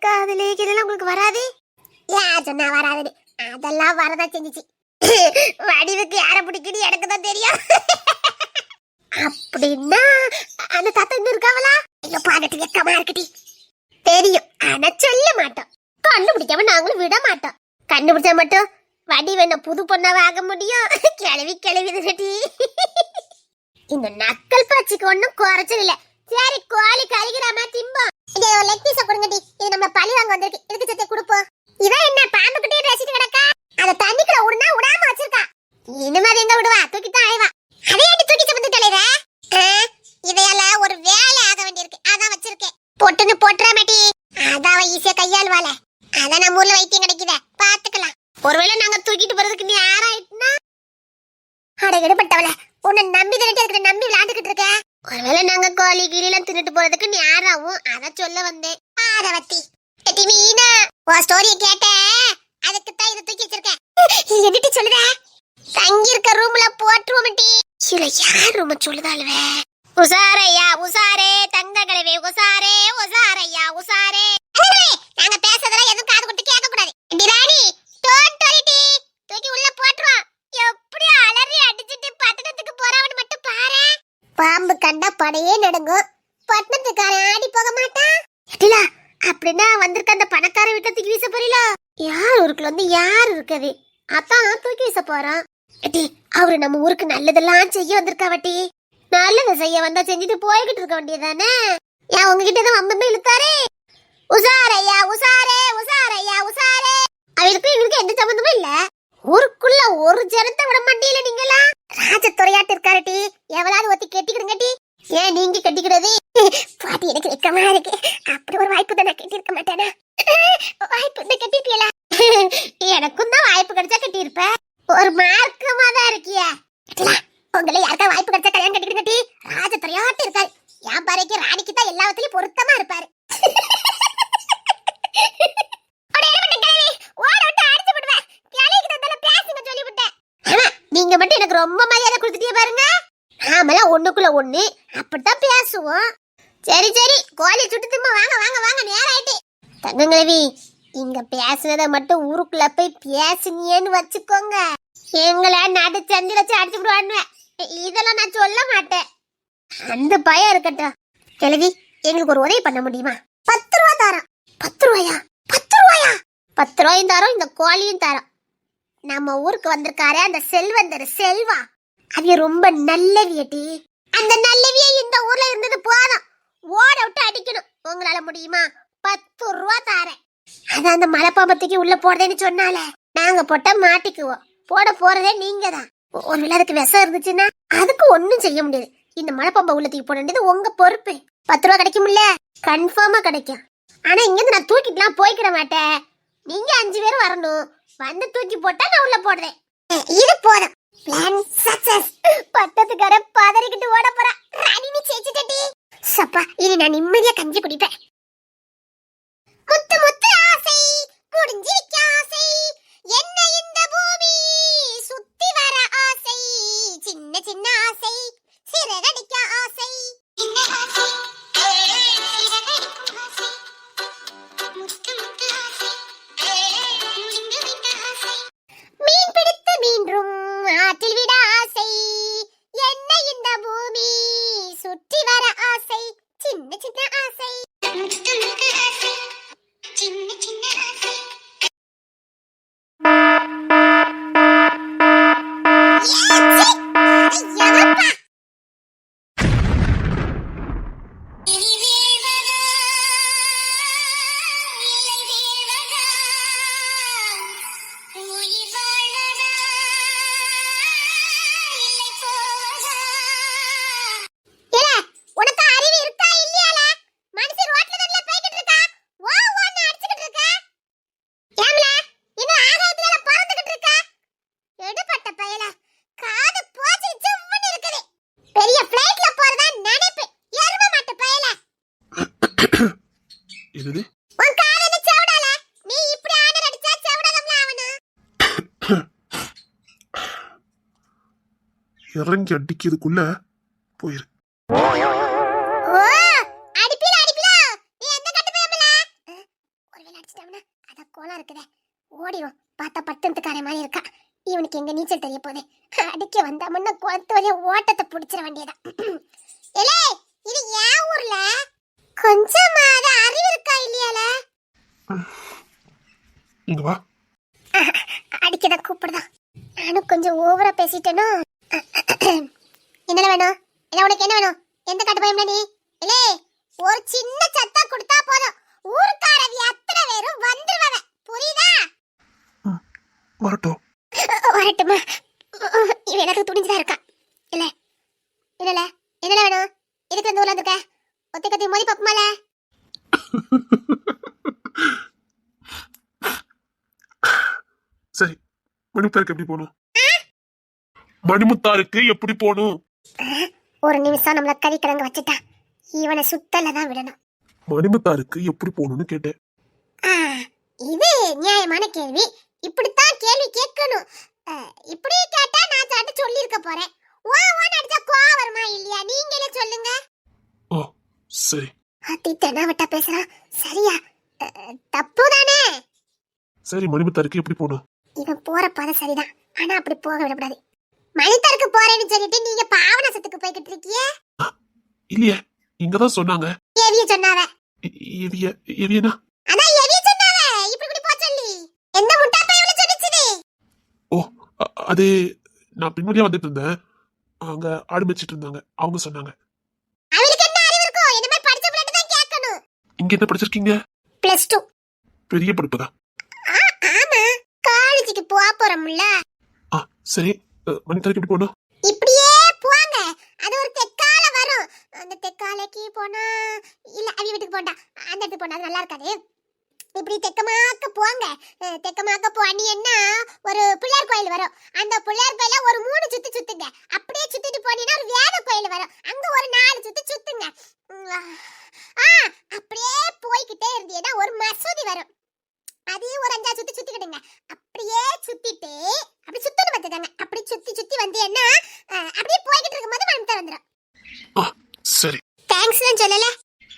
காதலே இதெல்லாம் உங்களுக்கு வராது? ஏன் சொன்னா வராது? அதெல்லாம் வரதா செஞ்சிச்சு. வடிவுக்கு யார பிடிக்குது எனக்கு தான் தெரியும். அப்படின்னா அந்த தாத்தா இன்னும் இருக்காங்களா? ஐயோ பாக்கட்டு வெக்கமா இருக்கட்டி. தெரியும், ஆனா சொல்ல மாட்டோம். கண்டுபிடிக்காம நாங்களும் விட மாட்டோம். கண்டுபிடிச்சா மட்டும் வடிவு என்ன புது பொண்ணாவே ஆக முடியும்? கிளவி கிளவி. இந்த நக்கல் பச்சிக்கு ஒண்ணும் குறைச்சல் இல்ல. சரி, கோழி கறிக்கிறாமா திம்போம். இது லெக் பீஸ கொடுங்கடி. இது நம்ம பழி வாங்க வந்திருக்கு. இதுக்கு சத்தே கொடுப்போம். இவன் என்ன பாம்பு கிட்டே பேசிட்டு கிடக்கா? அத தண்ணிக்குள்ள உடனே விடாம வச்சிருக்கா. இனிமே எங்க விடுவா? தூக்கித்தான் ஆய்வா. அதையாட்டி தூக்கி சுமந்து தலைவா. இதையால ஒரு வேலை ஆக வேண்டியிருக்கு, அதான் வச்சிருக்கேன். பொட்டுன்னு போட்டுறா மாட்டி. அதான் ஈஸியா கையாளுவாள. அதான் நம்ம ஊர்ல வைத்தியம் கிடைக்குத, பாத்துக்கலாம். ஒருவேளை நாங்க தூக்கிட்டு போறதுக்கு நீ யாராயிட்டுனா அடகடுப்பட்டவள, உன்னை நம்பி தானே இருக்கிற, நம்பி விளையாண்டுகிட்டு இருக்க. ஒருவேளை நாங்க கோழி கீழெல்லாம் தின்னுட்டு போறதுக்கு நீ யாராவும், அத சொல்ல வந்தேன். பாரவத்தி மீனா, உன் ஸ்டோரிய கேட்ட அதுக்கு தான் இதை தூக்கி வச்சிருக்கேன். என்னட்டு சொல்லுத? தங்கி இருக்க ரூம்ல போட்டுருவோம். இல்ல யார் ரூம் சொல்லுதாளுவே? உசாரையா உசாரே, தங்க கலவே உசாரே, உசாரையா உசாரே. நாங்க பேசுறதெல்லாம் எதுவும் காது கொடுத்து கேட்க கூடாது. ராணி டோன்ட் வரிடி, தூக்கி உள்ள போட்டுருவோம். எப்படி அலறி அடிச்சிட்டு பட்டணத்துக்கு போறவன்னு மட்டும் பாரு. பாம்பு கண்டா படையே நடுங்கும். பட்டணத்துக்காரன் ஆடி போக மாட்டான். அப்படின்னா வந்திருக்க அந்த பணக்கார வீட்டை தூக்கி வீச போறீங்களா? யார் ஊருக்குள்ள வந்து யார் இருக்குது? அதான் தூக்கி வீச போறோம். அவரு நம்ம ஊருக்கு நல்லதெல்லாம் செய்ய வந்திருக்கா வட்டி. நல்லதை செய்ய வந்தா செஞ்சுட்டு போய்கிட்டு இருக்க வேண்டியதானே? ஏன் உங்ககிட்ட தான் வம்பமே இழுத்தாரே? உசாரையா உசாரே, உசாரையா உசாரே. அவருக்கு எங்களுக்கு எந்த சம்பந்தமும் இல்ல. ஊருக்குள்ள ஒரு ஜனத்தை விட மாட்டீல நீங்களா? ராஜத்துறையாட்டு இருக்காருட்டி. எவ்வளவு ஒத்தி கெட்டிக்கிடுங்கட்டி. ஏன் நீங்க கட்டிக்கிறது? பாட்டி எனக்கு வெக்கமா இருக்கு. அப்படி ஒரு வாய்ப்பு தான் நான் கட்டியிருக்க மாட்டேனா? வாய்ப்பு தான் கட்டிருக்கீங்களா? எனக்கும் தான் வாய்ப்பு கிடைச்சா கட்டியிருப்ப. ஒரு மார்க்கமா தான் இருக்கிய. உங்களை யாருக்கா வாய்ப்பு கிடைச்சா கல்யாணம் கட்டிக்கிட்டு ராஜத்துறையாட்டு இருக்காரு. என் பாறைக்கு ராணிக்கு தான் எல்லாத்துலயும் பொருத்தமா இருப்பாரு. நீங்க மட்டும் எனக்கு ரொம்ப மரியாதை கொடுத்துட்டே பாருங்க. நாமெல்லாம் ஒண்ணுக்குள்ள ஒண்ணு அப்படித்தான் பேசுவோம். சரி சரி, கோழி சுட்டு திம்ப. வாங்க வாங்க வாங்க, நேரம் ஆயிட்டு. தங்கங்களவி, இங்க பேசுனத மட்டும் ஊருக்குள்ள போய் பேசுனியேன்னு வச்சுக்கோங்க, எங்களை நடு சந்தி வச்சு அடிச்சு விடுவான்னு. இதெல்லாம் நான் சொல்ல மாட்டேன். அந்த பயம் இருக்கட்டும். கிழவி, எங்களுக்கு ஒரு உதவி பண்ண முடியுமா? 10 ரூபா தரோம். 10 ரூபாயா? 10 ரூபாயா? 10 ரூபாயும் தரோம், இந்த கோழியும் தரோம். நம்ம ஊருக்கு வந்திருக்காரு அந்த செல்வந்தர் செல்வா. அது ரொம்ப நல்லவியட்டி. அந்த நல்லவிய இந்த ஊர்ல இருந்தது போதும், ஓட விட்டு அடிக்கணும். உங்களால முடியுமா? 10 ரூபா தாரேன். அதான் அந்த மலைப்பாம்பத்துக்கு உள்ள போடுறேன்னு சொன்னால, நாங்க போட்ட மாட்டிக்குவோம். போட போறதே நீங்க தான். ஒரு அதுக்கு விஷம் இருந்துச்சுன்னா அதுக்கு ஒண்ணும் செய்ய முடியாது. இந்த மலைப்பாம்பை உள்ளத்துக்கு போட வேண்டியது உங்க பொறுப்பு. 10 ரூபா கிடைக்கும்ல? கன்ஃபார்மா கிடைக்கும். ஆனா இங்க இருந்து நான் தூக்கிட்டுலாம் போய்க்கிட மாட்டேன். நீங்க 5 பேரும் வரணும். வந்து தூக்கி போட்டா நான் உள்ள போடுறேன். இது போதும். Plan success. பட்டத்துக்கார பதறிக்கிட்டு ஓட போறா. ராணி நீ ஜெயிச்சிட்டடி. சப்பா, இனி நான் நிம்மதியா கஞ்சி குடிப்பேன். முத்து முத்து ஆசை, முடிஞ்சிருக்க ஆசை, என்ன இந்த பூமி சுத்தி வர ஆசை, சின்ன சின்ன ஆசை, சிறகடிக்க ஆசை. மீன் பிடித்து மீண்டும் ஆற்றில் விட ஆசை, என்ன இந்த பூமி சுற்றி வர ஆசை, சின்ன சின்ன ஆசை, சின்ன சின்ன ஆசை. இறங்கி அடிக்கிறதுக்குள்ள போயிரு. ஓ அடிப்பில அடிப்பில நீ எந்த கட்டு பயமல ஒருவேளை அடிச்சிட்டானா அத கோலா இருக்குதே ஓடிரும் பார்த்தா பட்டத்துக்காரே மாதிரி இருக்கா இவனுக்கு எங்க நீச்சல் தெரிய போதே அடிக்க வந்தா முன்ன கோத்து வழியா ஓட்டத்தை புடிச்சிர வேண்டியதான் ஏலே இது ஏன் ஊர்ல கொஞ்சமாத அறிவு இருக்கா இல்லையால இங்க வா. அடிக்கத கூப்பிடுதா நானும் கொஞ்சம் ஓவரா பேசிட்டேனோ என்ன வேணும் இல்ல உனக்கு என்ன வேணும் எந்த கட்டு பயம்ல நீ இல்லே ஒரு சின்ன சத்தா கொடுத்தா போதும் ஊர்க்காரவி அத்தனை பேரும் வந்துருவாங்க புரியுதா வரட்டும். வரட்டுமா இவன் எனக்கு துணிஞ்சுதான் இருக்கா இல்ல இல்ல என்ன வேணும் எதுக்கு இந்த ஊர்ல இருக்க ஒத்தை கத்தி மோதி பாப்பமால சரி, மணிமுத்தாருக்கு எப்படி போகணும்? மணிமுத்தாருக்கு எப்படி போகணும்? ஒரு நிமிஷம் நம்மள கறி கிழங்கு வச்சுட்டா இவனை சுத்தல தான் விடணும். மணிமுத்தாருக்கு எப்படி போகணும்னு கேட்டேன். இது நியாயமான கேள்வி. இப்படித்தான் கேள்வி கேட்கணும். இப்படி கேட்டா நான் சாட்டு சொல்லி இருக்க போறேன். வா அடிச்சா கோவம் வருமா இல்லையா நீங்களே சொல்லுங்க. ஓ சரி. அத்தி தெனாவட்டா பேசுறான் சரியா? தப்பு தானே? சரி, மணிமுத்தாருக்கு எப்படி போகணும்? இவன் போற பாதை சரிதான், ஆனா அப்படி போக விடக்கூடாது. மணித்தாருக்கு போறேன்னு சொல்லிட்டு நீங்க பாவனசத்துக்கு போய்கிட்டு இருக்கியே. இல்லையே, இங்கதான் சொன்னாங்க. எவிய சொன்னாவ. எவியனா? அதான் எவிய சொன்னாவ. இப்படி இப்படி போ சொல்லி. எந்த முட்டா பையல சொல்லிச்சுது? ஓ அது நான் பின்னாடியே வந்துட்டு இருந்தேன். அங்க ஆடு மேய்ச்சிட்டு இருந்தாங்க, அவங்க சொன்னாங்க. அவளுக்கு என்ன அறிவு இருக்கும்? என்ன மாதிரி படிச்ச பிள்ளை தான் கேட்கணும். இங்க என்ன படிச்சிருக்கீங்க? +2. பெரிய படிப்பு தான். ஆமா, காலேஜுக்கு போறோம்ல. சரி, மணித்தாருக்கு எப்படி போகணும்? இப்படியே போங்க. அது ஒரு தெக்கால வரும். அந்த தெக்காலைக்கு போனா இல்ல அவி வீட்டுக்கு போண்டா அந்த இடத்துக்கு போனா நல்லா இருக்காது. இப்படி தெக்கமாக்க போங்க. தெக்கமாக்க போனீங்கன்னா ஒரு பிள்ளையார் கோயில் வரும். அந்த பிள்ளையார் கோயில ஒரு 3 சுத்து சுத்துங்க. அப்படியே சுத்திட்டு போனீங்கன்னா ஒரு வேத கோயில் வரும். அங்க ஒரு 4 சுத்து சுத்துங்க. அப்படியே போய்கிட்டே இருந்தீங்கன்னா ஒரு மசூதி வரும். அதையும் ஒரு 5 சுத்தி சுத்திக்கிடுங்க. அப்படியே சுத்திட்டு அப்படி சுத்தணும் பார்த்துக்கங்க. அப்படி சுத்தி சுத்தி வந்தீங்கன்னா அப்படியே போய்கிட்டு இருக்கும்போது மனம்தான் வந்துடும். சரி. தேங்க்ஸ் நான் சொல்லல.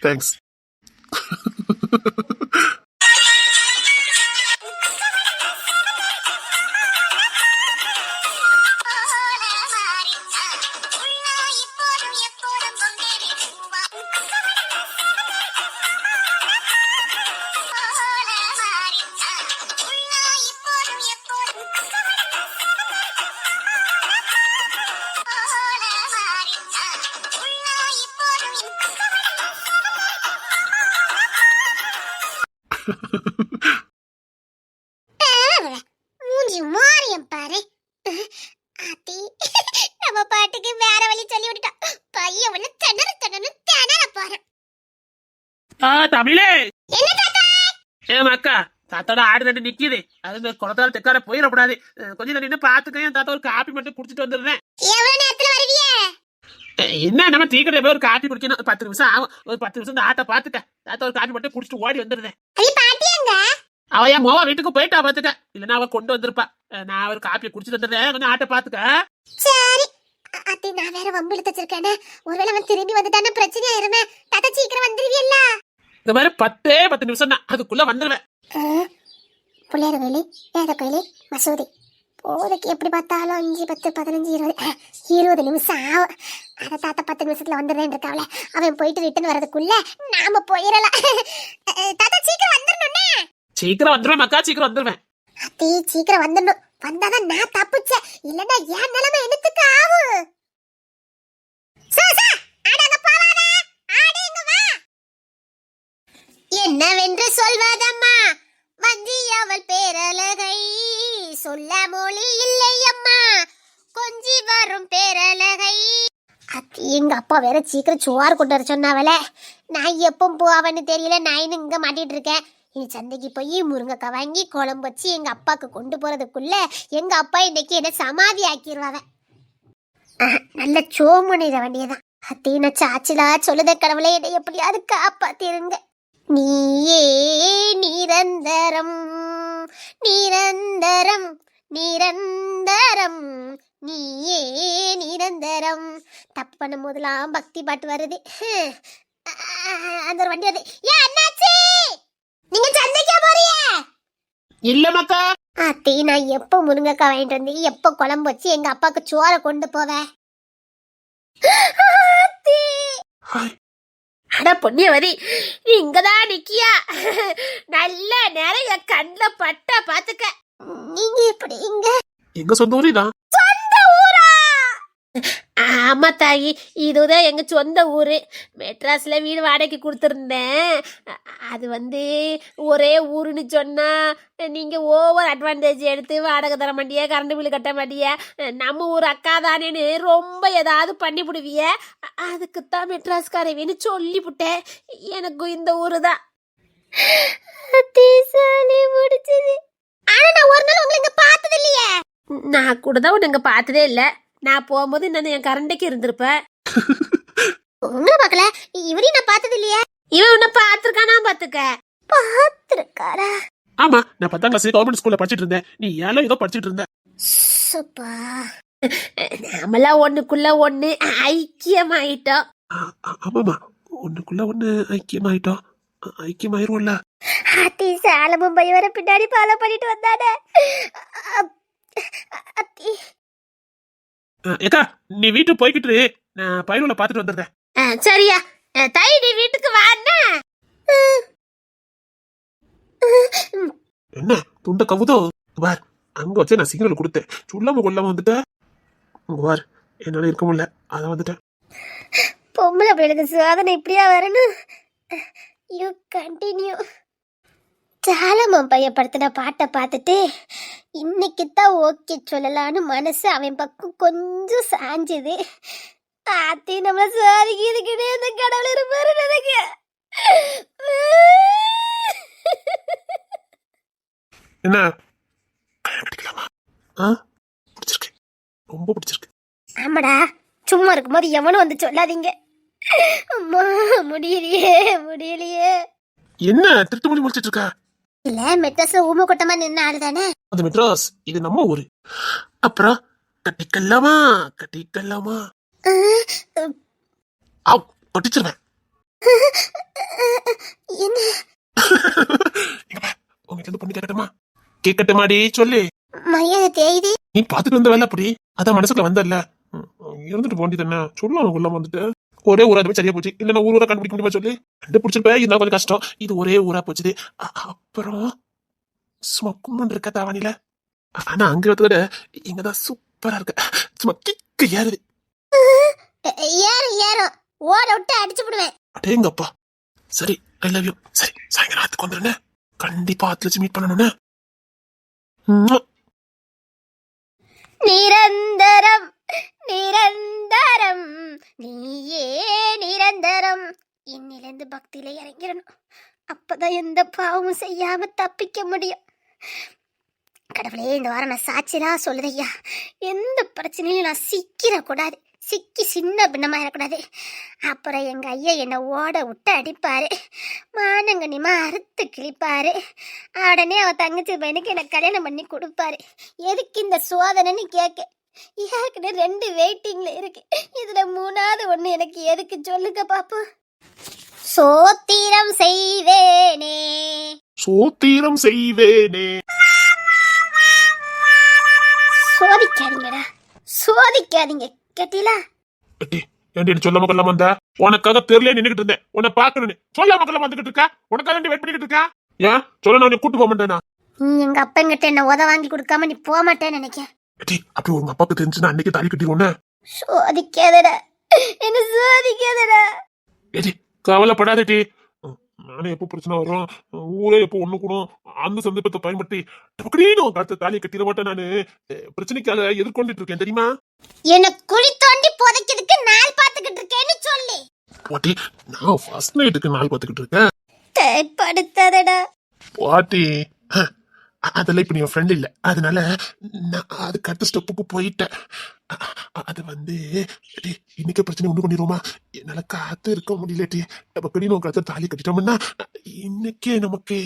தேங்க்ஸ். மூஞ்சி மாறியம் பாரு. ஆத்தி நம்ம பாட்டுக்கு வேற வழி சொல்லி விட்டுட்டோம். பையன் ஒண்ணு திணற போறான். தமிழே, என்ன தாத்தா? அக்கா தாத்தாவோட ஆடு ரெண்டு நிக்குது. அது இந்த குளத்தால தெக்கால போயிடக்கூடாது. கொஞ்சம் நின்று பாத்துக்க. என் தாத்தா ஒரு காப்பி மட்டும் குடிச்சிட்டு வந்துடுறேன். எவ்வளவு நேரத்துல வருவிய? என்ன நம்ம டீ கடையில போய் ஒரு காப்பி குடிக்கணும். 10 நிமிஷம் ஆகும். ஒரு 10 நிமிஷம் இந்த ஆட்டை பாத்துக்க. தாத்தா ஒரு காப்பி மட்டும் குடிச்சிட்டு ஓடி வந்துடுறேன். பாட்டியங்க அவ என் மோவா வீட்டுக்கு போயிட்டா பாத்துக்க. இல்லன்னா அவ கொண்டு வந்திருப்பா. நான் ஒரு காப்பியை குடிச்சிட்டு வந்துடுறேன். கொஞ்சம் ஆட்டை பாத்துக்க. சரி. அத்தி நான் வேற வம்பு இழுத்து வச்சிருக்கேன். ஒருவேளை அவன் திரும்பி வந்துட்டான பிரச்சனையா இருமே. தாத்தா சீக்கிரம் வந்துருவியல்ல? இந்த மாதிரி 10 நிமிஷம் தான், அதுக்குள்ள வந்துடுவேன். புள்ளையார் கோயில், வேத கோயில், மசூதி போதைக்கு எப்படி பார்த்தாலும் 5, 10, 15, 20 நிமிஷம் ஆகும். அதை தாத்தா 10 நிமிஷத்துல வந்துடுறேன் இருக்காவல. அவன் போயிட்டு ரிட்டர்ன் வர்றதுக்குள்ள நாம போயிடலாம். தாத்தா சீக்கிரம் வந்துடணும்னே. சீக்கிரம் வந்துடுவேன் மக்கா, சீக்கிரம் வந்துடுவேன். அத்தி சீக்கிரம் வந்துடணும். வந்தாதான் நான் தப்பிச்சேன். இல்லன்னா என் நிலைமை என்னத்துக்கு ஆகும்? என்னவென்று சொல்வதம்மா வஞ்சி அவள் பேரழகை சொல்ல மொழி இல்லை அம்மா கொஞ்சி வரும் பேரழகை. அத்தி எங்க அப்பா வேற சீக்கிரம் சோறு கொண்டு வர சொன்னாவல. நான் எப்போ போவன்னு தெரியல. நான் இங்க மாட்டிட்டு இருக்கேன். இனி சந்தைக்கு போய் முருங்கைக்காய் வாங்கி குழம்பு வச்சு எங்க அப்பாவுக்கு கொண்டு போறதுக்குள்ள எங்க அப்பா இன்னைக்கு என்ன சமாதி ஆக்கிடுவாங்க. நல்ல சோமுனிட வேண்டியதான். அத்தீன சாச்சிலா சொல்லுத கடவுளை என்னை எப்படியாவது காப்பாத்திருங்க. நீயே நிரந்தரம் நிரந்தரம் நிரந்தரம் நீயே நிரந்தரம். தப்பு பண்ணும் போதெல்லாம் பக்தி பாட்டு வருது. அந்த ஒரு வண்டி வருது. ஏன் அண்ணாச்சி, நீங்க சந்தைக்கா போறிய? இல்ல மக்கா. அத்தி, நான் எப்போ முருங்கக்காய் வாங்கிட்டு வந்து எப்போ குழம்பு வச்சு எங்க அப்பாவுக்கு சோறை கொண்டு போவேன்? அட பொன்னியவதி, நீ இங்கதான் நிக்கியா? நல்ல நிறைய கண்ல பட்ட பாத்துக்க. நீங்க எப்படி இங்க? எங்க சொந்த ஊரே தான். சொந்த ஊரா? ஆமா தாயி, இதுதான் எங்க சொந்த ஊரு. மெட்ராஸ்ல வீடு வாடகைக்கு கொடுத்துருந்தேன். அது ஒரே ஊருன்னு சொன்னா நீங்க ஓவர் அட்வான்டேஜ் எடுத்து வாடகை தர மாட்டிய, கரண்ட் பில்லு கட்ட மாட்டிய, நம்ம ஊர் அக்கா தானேன்னு ரொம்ப ஏதாவது பண்ணி விடுவிய. அதுக்குத்தான் மெட்ராஸ்காரவேன்னு சொல்லிவிட்டேன். எனக்கும் இந்த ஊரு தான். முடிச்சது. ஆனா நான் ஒரு நாள் உங்களை இங்க பார்த்தது இல்லையே. நான் கூட தான் உன்னை இங்க பார்த்ததே இல்ல. நான் போகும்போது இன்னும் என் கரண்டைக்கு இருந்திருப்பேன். உங்களை பார்க்கல, இவரையும் நான் பார்த்தது இல்லையே. இவன் உன்னை பார்த்திருக்கானா? பாத்துக்க. பார்த்திருக்காரா? ஆமா, நான் 10ஆம் கிளாஸ் கவர்மெண்ட் ஸ்கூல்ல படிச்சிட்டு இருந்தேன். நீ ஏலோ ஏதோ படிச்சிட்டு இருந்த. சப்பா, நாமெல்லாம் ஒண்ணுக்குள்ள ஒண்ணு ஐக்கியமாயிட்டோம். ஆமாமா, ஒண்ணுக்குள்ள ஒண்ணு ஐக்கியமாயிட்டோம். ஐக்கியமாயிருவோம்ல. அத்தி, சாலமும் பையன் வர பின்னாடி ஃபாலோ பண்ணிட்டு வந்தானே. அத்தி, ஏக்கா, நீ வீட்டுக்கு போய்கிட்டு நான் பயிரோல பாத்துட்டு வந்துடுறேன். சரியா தாய், நீ வீட்டுக்கு வான்னா. என்ன துண்ட கவுதோ பார், அங்க வச்சு நான் சிக்னல் கொடுத்தேன். சொல்லாம கொல்லாம வந்துட்டேன். உங்க பார், என்னால இருக்க முடியல, அதான் வந்துட்டேன். பொம்பளை பிள்ளைக்கு சோதனை இப்படியா வரணும்? You continue. சாலமன் பையன் படுத்தின பாட்டை பார்த்துட்டு இன்னைக்கு தான் ஓகே சொல்லலான்னு மனசு அவன் பக்கம் கொஞ்சம் சாஞ்சுது. ஆத்தி, நம்மள சாதிக்கிறதுக்கிட்டே அந்த கடவுள் இருப்பாரு எனக்கு. என்ன கட்டிக்கலாமா? பிடிச்சிருக்கு, ரொம்ப பிடிச்சிருக்கு. ஆமாடா, சும்மா இருக்கும்போது எவனும் வந்து சொல்லாதீங்க. அம்மா, முடியலையே முடியலையே. என்ன திருட்டு மொழி முடிச்சிட்டு இருக்கா? இல்ல, மெட்ராஸ்ல ஊம கொட்டமா நின்ன ஆளு தானே. அது மெட்ராஸ், இது நம்ம ஊரு. அப்புறம் கட்டிக்கலாமா கட்டிக்கலாமா? கட்டிச்சிருவேன். என்ன? உங்ககிட்ட பொண்ணு கேட்கட்டுமா? கேட்கட்டுமாடி சொல்லு. மரியாதை தேயுது. நீ பாத்துட்டு வந்த வேலை அப்படி, அதான் மனசுக்குள்ள வந்தல்ல, இருந்துட்டு போண்டி தானே. சொல்லாம கொள்ளாம வந்துட்டு ஒரே ஊரா அதுவே சரியா போச்சு. இல்ல ஊரா கண்டுபிடிக்க முடியுமா சொல்லி? கண்டுபிடிச்சிருப்ப, இருந்தா கொஞ்சம் கஷ்டம். இது ஒரே ஊரா போச்சுது. அப்புறம் சும்மா கும்மன் இருக்க தாவானில. ஆனா அங்க விட இங்கதான் சூப்பரா இருக்கு. சும்மா கிக்கு ஏறுது. ஏறும் ஏறும், ஓட விட்டு அடிச்சு விடுவேன். அடேங்கப்பா. சரி, ஐ லவ் யூ. சரி, சாயங்காலம் ஆத்துக்கு வந்துருன்னு. கண்டிப்பா ஆத்துல வச்சு மீட் பண்ணணும்னு. நிரந்தரம் நிரந்தரம் நீயே நிரந்தரம். இன்னிலிருந்து பக்தியில இறங்கிடணும். அப்பதான் எந்த பாவமும் செய்யாம தப்பிக்க முடியும். கடவுளே, இந்த வாரம் நான் சாட்சிதான் சொல்லுதையா. எந்த பிரச்சனையும் நான் சிக்கிடக்கூடாது. சிக்கி சின்ன பின்னமாயிடக்கூடாது. அப்புறம் எங்க ஐயா என்னை ஓட விட்டு அடிப்பாரு, மானங்கனிமா அறுத்து கிழிப்பாரு. உடனே அவ தங்கச்சி பையனுக்கு எனக்கு கல்யாணம் பண்ணி கொடுப்பாரு. எதுக்கு இந்த சோதனைன்னு கேட்க. ஏற்கனவே 2 வெயிட்டிங்ல இருக்கு. இதுல 3வது ஒண்ணு எனக்கு எதுக்கு சொல்லுங்க பாப்போம். சோத்திரம் செய்வேனே சோத்திரம் செய்வேனே. சோதிக்காதீங்கடா, சோதிக்காதீங்க, கேட்டீங்களா? ஏன்டி சொல்லாம கொள்ளாம வந்த? உனக்காக தெரியல நின்னுகிட்டு இருந்தேன். உன்னை பாக்கணும்னு சொல்லாம கொள்ளாம வந்துகிட்டு இருக்கா. உனக்காக வெயிட் பண்ணிக்கிட்டு இருக்கா. ஏன் சொல்ல நான் கூட்டு போக மாட்டேனா? நீ எங்க அப்பங்கிட்ட என்ன உத வாங்கி கொடுக்காம நீ போக மாட்டேன்னு நினைக்கிறேன். அப்படி உங்க அப்பாக்கு தெரிஞ்சுன்னா அன்னைக்கு தாலி கட்டிடுவோன்னு. சோதிக்காதடா, என்ன சோதிக்காதடா. ஏடி கவலைப்படாதடி. நானே எப்போ பிரச்சனை வரும், ஊரே எப்போ ஒண்ணு கூடும், அந்த சந்தர்ப்பத்தை பயன்படுத்தி டபக்குனு காத்த தாலியை கட்டிட மாட்டேன். நானு பிரச்சனைக்காக எதிர்கொண்டுட்டு இருக்கேன் தெரியுமா? என்ன குழி தோண்டி புதைக்கிறதுக்கு நாள் பாத்துக்கிட்டு இருக்கேன்னு சொல்லி பாட்டி, நான் ஃபர்ஸ்ட் நைட்டுக்கு நாள் பார்த்துக்கிட்டு இருக்கேன். தேய்ப்படுத்தாதடா பாட்டி. அதெல்லாம் இப்ப நீ என் ஃப்ரெண்ட் இல்ல, அதனால நான் அதுக்கு அடுத்த ஸ்டெப்புக்கு போயிட்டேன். அது இன்னைக்கு பிரச்சனை ஒண்ணு பண்ணிடுவோமா? என்னால காத்து இருக்க முடியலட்டி. டபக்கடி நோக்காத்த தாலி கட்டிட்டோம்னா இன்னைக்கே நமக்கு